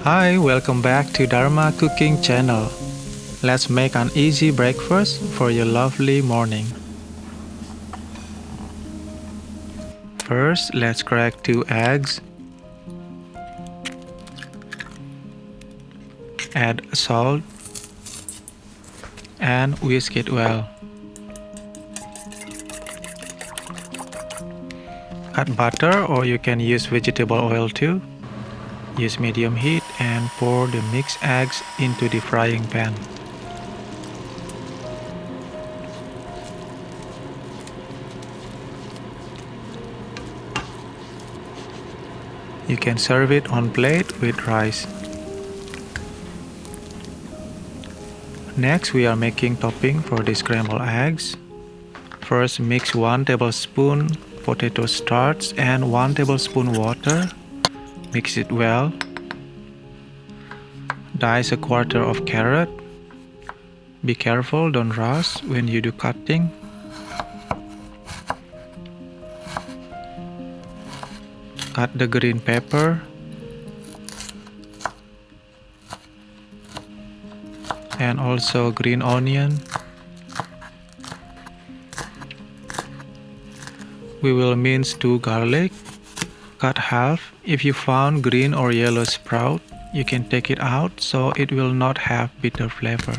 Hi, welcome back to Daruma Cooking Channel. Let's make an easy breakfast for your lovely morning. First, let's crack 2 eggs. Add salt and whisk it well. Add butter, or you can use vegetable oil too. Use medium heat and pour the mixed eggs into the frying pan. You can serve it on plate with rice. Next, we are making topping for the scrambled eggs. First, mix 1 tablespoon potato starch and 1 tablespoon water. Mix it well. Dice a quarter of carrot. Be careful, don't rush when you do cutting. Cut the green pepper and also green onion. We will mince 2 garlic. Cut half. If you found green or yellow sprout, you can take it out so it will not have bitter flavor.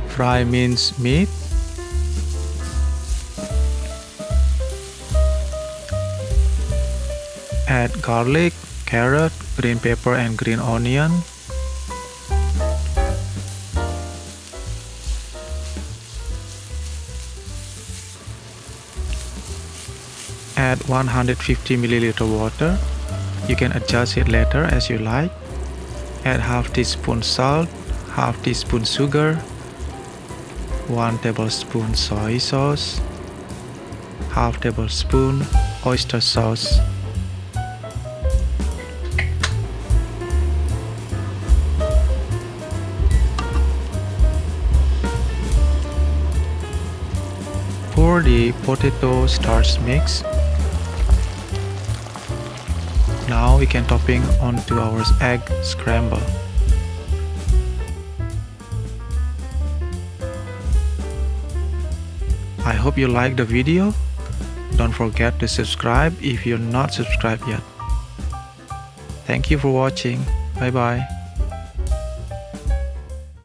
Fry minced meat. Add garlic, carrot, green pepper and green onion. Add 150 ml water. You can adjust it later as you like. Add half teaspoon salt, half teaspoon sugar, 1 tablespoon soy sauce, half tablespoon oyster sauce. Pour the potato starch mix. Now we can topping onto our egg scramble. I hope you like the video. Don't forget to subscribe if you're not subscribed yet. Thank you for watching. Bye bye.